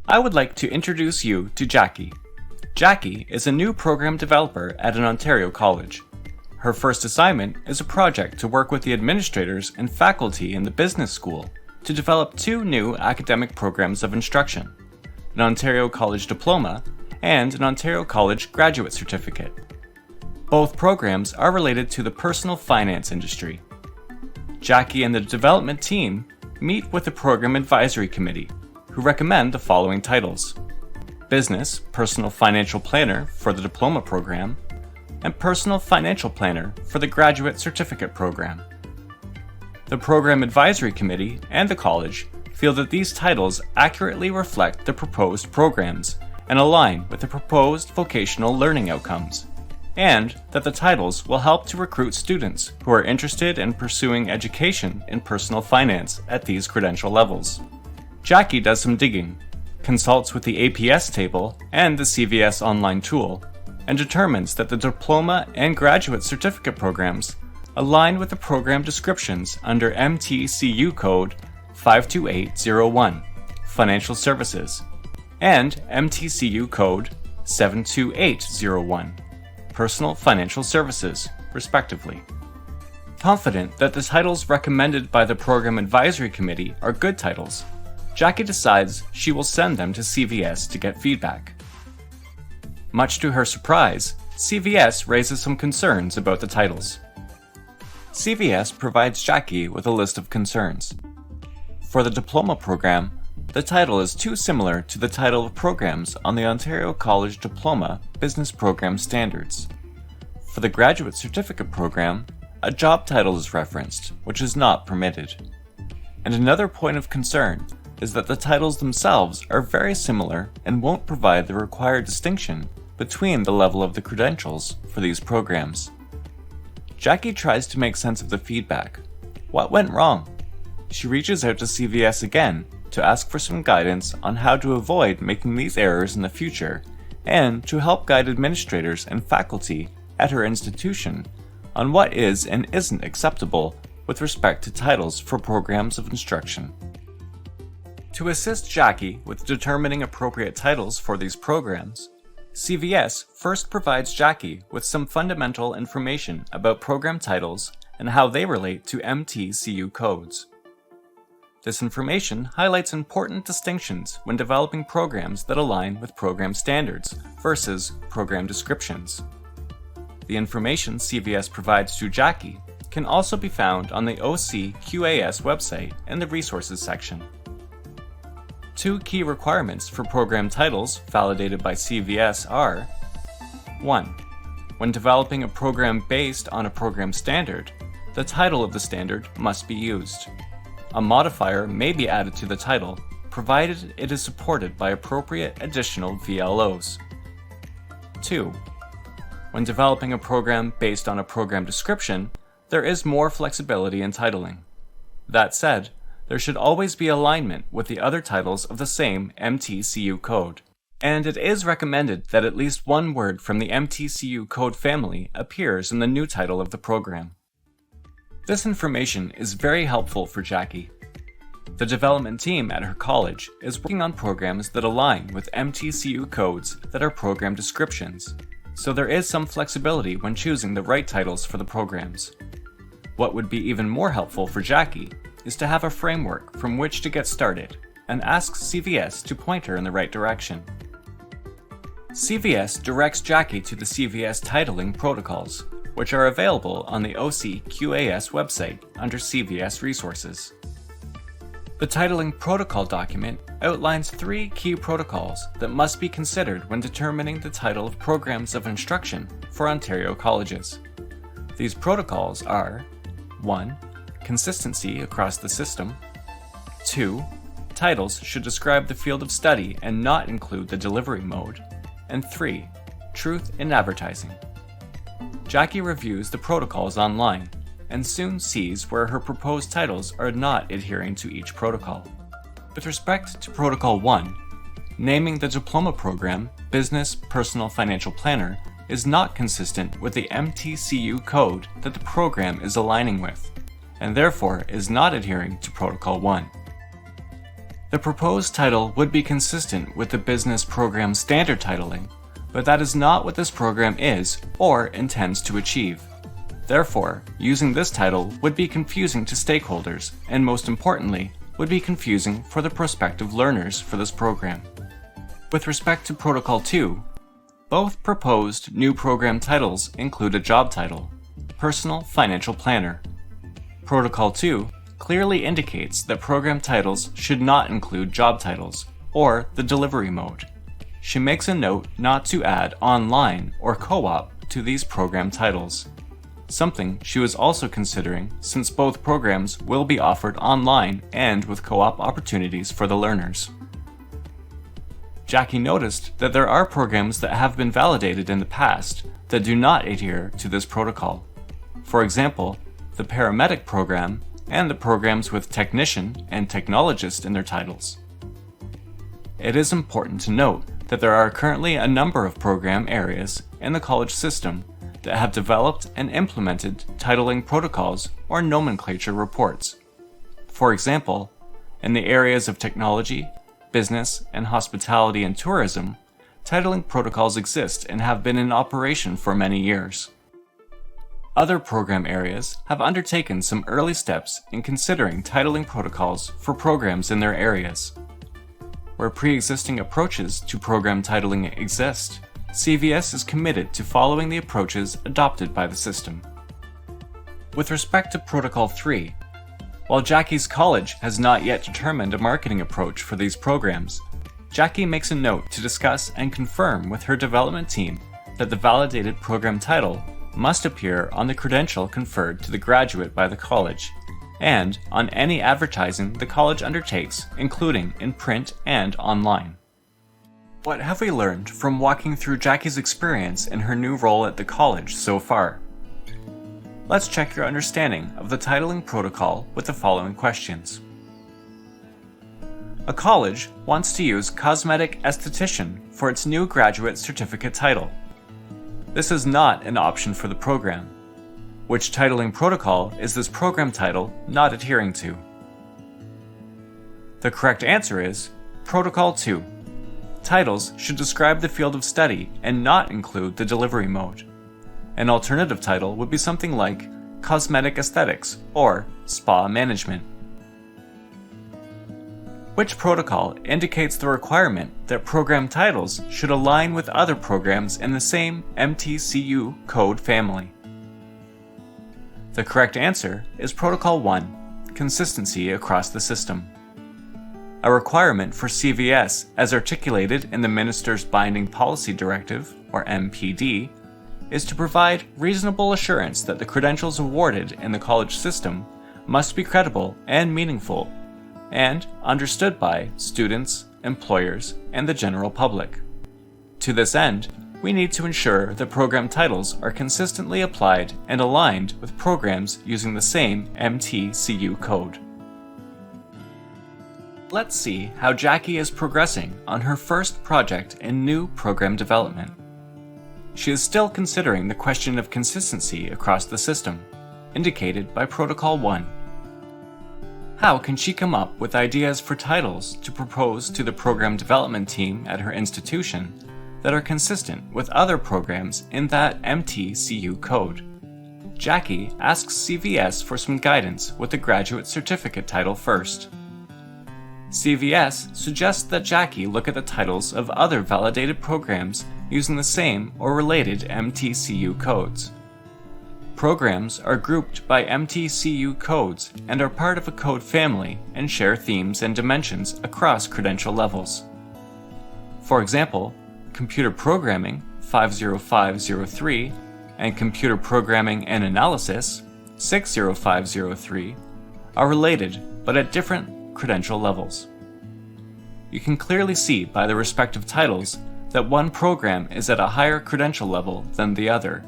I would like to introduce you to Jackie. Jackie is a new program developer at an Ontario college. Her first assignment is a project to work with the administrators and faculty in the business school to develop two new academic programs of instruction, an Ontario College Diploma and an Ontario College Graduate Certificate. Both programs are related to the personal finance industry. Jackie and the development team meet with the Program Advisory Committee, who recommend the following titles: Business Personal Financial Planner for the Diploma Program, and Personal Financial Planner for the Graduate Certificate Program. The Program Advisory Committee and the college feel that these titles accurately reflect the proposed programs and align with the proposed vocational learning outcomes, and that the titles will help to recruit students who are interested in pursuing education in personal finance at these credential levels. Jackie does some digging, consults with the APS table and the CVS online tool, and determines that the diploma and graduate certificate programs align with the program descriptions under MTCU code 52801, Financial Services, and MTCU code 72801, Personal Financial Services, respectively. Confident that the titles recommended by the Program Advisory Committee are good titles, Jackie decides she will send them to CVS to get feedback. Much to her surprise, CVS raises some concerns about the titles. CVS provides Jackie with a list of concerns. For the diploma program, the title is too similar to the title of programs on the Ontario College Diploma Business Program Standards. For the graduate certificate program, a job title is referenced, which is not permitted. And another point of concern is that the titles themselves are very similar and won't provide the required distinction between the level of the credentials for these programs. Jackie tries to make sense of the feedback. What went wrong? She reaches out to CVS again to ask for some guidance on how to avoid making these errors in the future and to help guide administrators and faculty at her institution on what is and isn't acceptable with respect to titles for programs of instruction. To assist Jackie with determining appropriate titles for these programs, CVS first provides Jackie with some fundamental information about program titles and how they relate to MTCU codes. This information highlights important distinctions when developing programs that align with program standards versus program descriptions. The information CVS provides to Jackie can also be found on the OCQAS website in the Resources section. Two key requirements for program titles validated by CVS are: 1. When developing a program based on a program standard, the title of the standard must be used. A modifier may be added to the title, provided it is supported by appropriate additional VLOs. 2. When developing a program based on a program description, there is more flexibility in titling. That said, there should always be alignment with the other titles of the same MTCU code, and it is recommended that at least one word from the MTCU code family appears in the new title of the program. This information is very helpful for Jackie. The development team at her college is working on programs that align with MTCU codes that are program descriptions, so there is some flexibility when choosing the right titles for the programs. What would be even more helpful for Jackie is to have a framework from which to get started and ask CVS to point her in the right direction. CVS directs Jackie to the CVS titling protocols, which are available on the OCQAS website under CVS Resources. The titling protocol document outlines 3 key protocols that must be considered when determining the title of programs of instruction for Ontario colleges. These protocols are: 1. Consistency across the system. 2. Titles should describe the field of study and not include the delivery mode. And 3. Truth in advertising. Jackie reviews the protocols online and soon sees where her proposed titles are not adhering to each protocol. With respect to Protocol 1, naming the diploma program Business Personal Financial Planner is not consistent with the MTCU code that the program is aligning with, and therefore is not adhering to Protocol 1. The proposed title would be consistent with the business program standard titling, but that is not what this program is or intends to achieve. Therefore, using this title would be confusing to stakeholders and, most importantly, would be confusing for the prospective learners for this program. With respect to Protocol 2, both proposed new program titles include a job title, Personal Financial Planner. Protocol 2 clearly indicates that program titles should not include job titles or the delivery mode. She makes a note not to add online or co-op to these program titles, something she was also considering since both programs will be offered online and with co-op opportunities for the learners. Jackie noticed that there are programs that have been validated in the past that do not adhere to this protocol. For example, the paramedic program and the programs with technician and technologist in their titles. It is important to note that there are currently a number of program areas in the college system that have developed and implemented titling protocols or nomenclature reports. For example, in the areas of technology, business, and hospitality and tourism, titling protocols exist and have been in operation for many years. Other program areas have undertaken some early steps in considering titling protocols for programs in their areas. Where pre-existing approaches to program titling exist, CVS is committed to following the approaches adopted by the system. With respect to Protocol 3, while Jackie's college has not yet determined a marketing approach for these programs, Jackie makes a note to discuss and confirm with her development team that the validated program title must appear on the credential conferred to the graduate by the college, and on any advertising the college undertakes, including in print and online. What have we learned from walking through Jackie's experience in her new role at the college so far? Let's check your understanding of the titling protocol with the following questions. A college wants to use cosmetic esthetician for its new graduate certificate title. This is not an option for the program. Which titling protocol is this program title not adhering to? The correct answer is Protocol 2. Titles should describe the field of study and not include the delivery mode. An alternative title would be something like Cosmetic Aesthetics or Spa Management. Which protocol indicates the requirement that program titles should align with other programs in the same MTCU code family? The correct answer is Protocol 1, Consistency across the system. A requirement for CVS, as articulated in the Minister's Binding Policy Directive, or MPD, is to provide reasonable assurance that the credentials awarded in the college system must be credible and meaningful, and understood by students, employers, and the general public. To this end, we need to ensure that program titles are consistently applied and aligned with programs using the same MTCU code. Let's see how Jackie is progressing on her first project in new program development. She is still considering the question of consistency across the system, indicated by Protocol 1. How can she come up with ideas for titles to propose to the program development team at her institution that are consistent with other programs in that MTCU code? Jackie asks CVS for some guidance with the graduate certificate title first. CVS suggests that Jackie look at the titles of other validated programs using the same or related MTCU codes. Programs are grouped by MTCU codes and are part of a code family and share themes and dimensions across credential levels. For example, Computer Programming 50503 and Computer Programming and Analysis 60503 are related but at different credential levels. You can clearly see by the respective titles that one program is at a higher credential level than the other,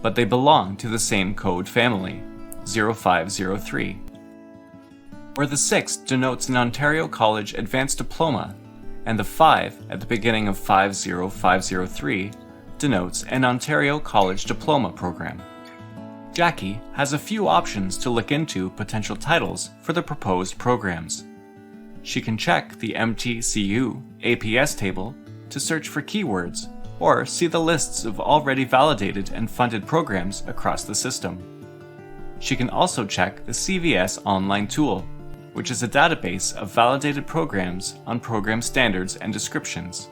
but they belong to the same code family, 0503. Where the 6 denotes an Ontario College Advanced Diploma, and the 5 at the beginning of 50503 denotes an Ontario College Diploma program. Jackie has a few options to look into potential titles for the proposed programs. She can check the MTCU APS table to search for keywords or see the lists of already validated and funded programs across the system. She can also check the CVS online tool, which is a database of validated programs on program standards and descriptions.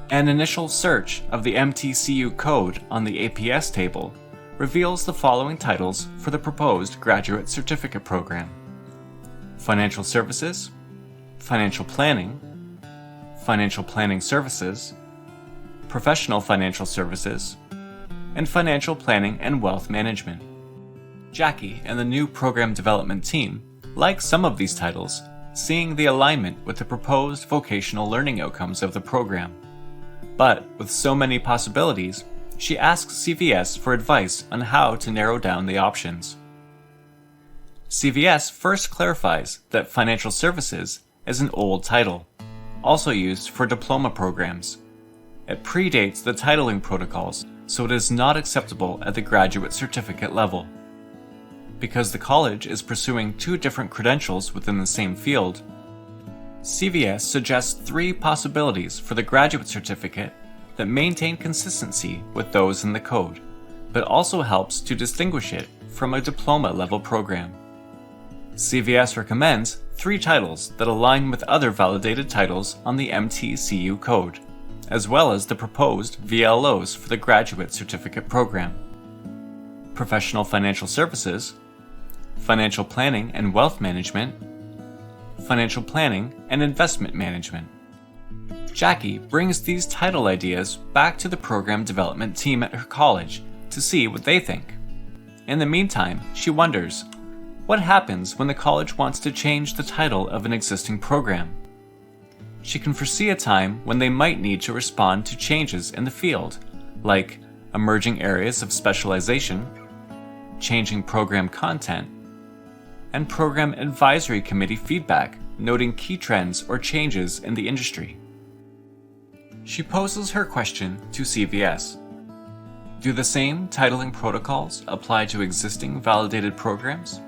An initial search of the MTCU code on the APS table reveals the following titles for the proposed graduate certificate program: Financial Services, Financial Planning, Financial Planning Services, Professional Financial Services, and Financial Planning and Wealth Management. Jackie and the new program development team like some of these titles, seeing the alignment with the proposed vocational learning outcomes of the program. But with so many possibilities, she asks CVS for advice on how to narrow down the options. CVS first clarifies that Financial Services is an old title, also used for diploma programs. It predates the titling protocols, so it is not acceptable at the graduate certificate level. Because the college is pursuing two different credentials within the same field, CVS suggests three possibilities for the graduate certificate that maintain consistency with those in the code, but also helps to distinguish it from a diploma-level program. CVS recommends three titles that align with other validated titles on the MTCU code, as well as the proposed VLOs for the graduate certificate program: Professional Financial Services, Financial Planning and Wealth Management, Financial Planning and Investment Management. Jackie brings these title ideas back to the program development team at her college to see what they think. In the meantime, she wonders, what happens when the college wants to change the title of an existing program? She can foresee a time when they might need to respond to changes in the field, like emerging areas of specialization, changing program content, and program advisory committee feedback noting key trends or changes in the industry. She poses her question to CVS. Do the same titling protocols apply to existing validated programs?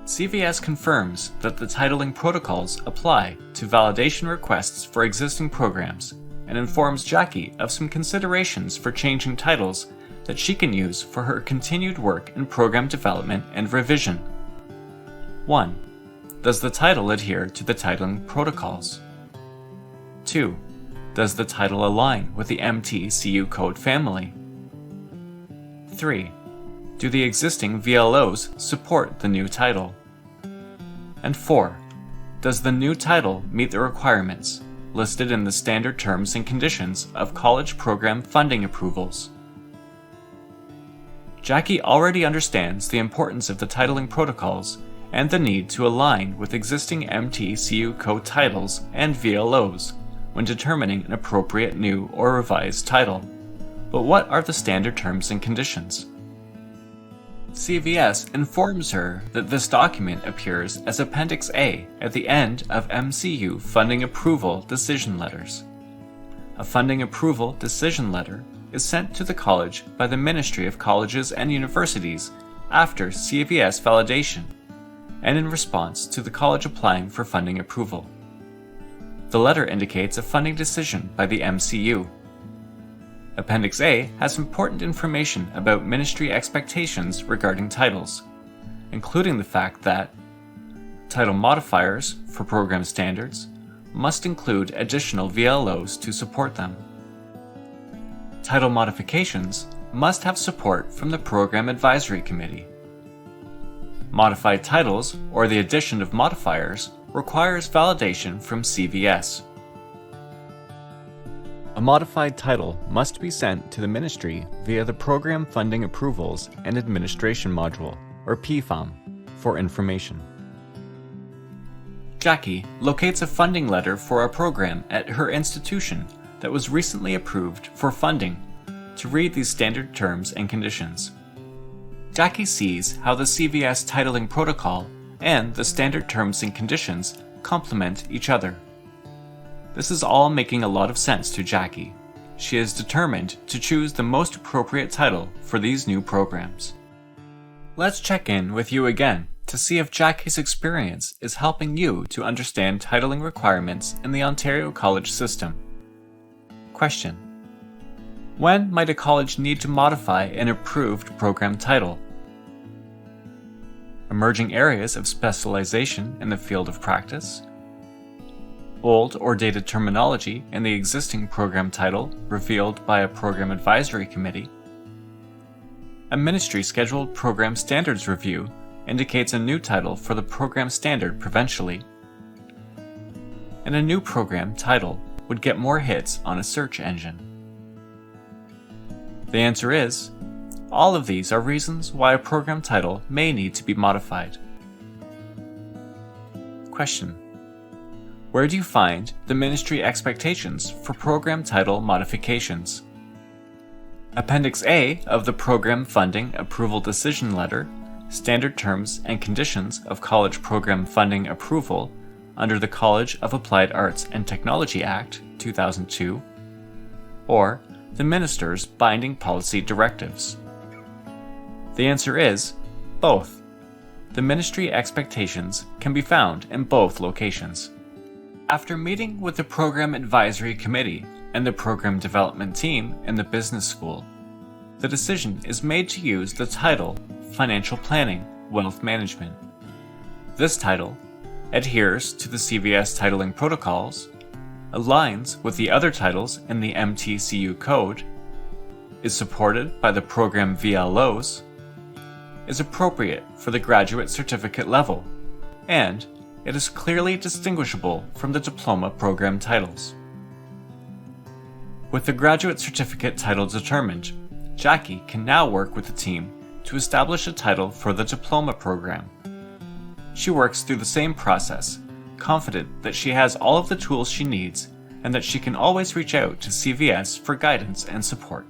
CVS confirms that the titling protocols apply to validation requests for existing programs and informs Jackie of some considerations for changing titles that she can use for her continued work in program development and revision. 1. Does the title adhere to the titling protocols? 2. Does the title align with the MTCU code family? 3. Do the existing VLOs support the new title? And 4. Does the new title meet the requirements listed in the standard terms and conditions of college program funding approvals? Jackie already understands the importance of the titling protocols and the need to align with existing MTCU code titles and VLOs when determining an appropriate new or revised title. But what are the standard terms and conditions? CVS informs her that this document appears as Appendix A at the end of MCU funding approval decision letters. A funding approval decision letter is sent to the college by the Ministry of Colleges and Universities after CVS validation and in response to the college applying for funding approval. The letter indicates a funding decision by the MCU. Appendix A has important information about ministry expectations regarding titles, including the fact that title modifiers for program standards must include additional VLOs to support them. Title modifications must have support from the Program Advisory Committee. Modified titles, or the addition of modifiers, requires validation from CVS. A modified title must be sent to the ministry via the Program Funding Approvals and Administration Module, or PFAM, for information. Jackie locates a funding letter for a program at her institution that was recently approved for funding to read these standard terms and conditions. Jackie sees how the CVS titling protocol and the standard terms and conditions complement each other. This is all making a lot of sense to Jackie. She is determined to choose the most appropriate title for these new programs. Let's check in with you again to see if Jackie's experience is helping you to understand titling requirements in the Ontario college system. Question: when might a college need to modify an approved program title? Emerging areas of specialization in the field of practice, old or dated terminology in the existing program title revealed by a program advisory committee, a ministry-scheduled program standards review indicates a new title for the program standard provincially, and a new program title would get more hits on a search engine. The answer is, all of these are reasons why a program title may need to be modified. Question: where do you find the ministry expectations for program title modifications? Appendix A of the Program Funding Approval Decision Letter, Standard Terms and Conditions of College Program Funding Approval under the College of Applied Arts and Technology Act, 2002, or the Minister's Binding Policy Directives. The answer is both. The ministry expectations can be found in both locations. After meeting with the Program Advisory Committee and the Program Development Team in the business school, the decision is made to use the title Financial Planning, Wealth Management. This title adheres to the CVS titling protocols, aligns with the other titles in the MTCU code, is supported by the program VLOs, is appropriate for the graduate certificate level, and it is clearly distinguishable from the diploma program titles. With the graduate certificate title determined, Jackie can now work with the team to establish a title for the diploma program. She works through the same process, confident that she has all of the tools she needs and that she can always reach out to CVS for guidance and support.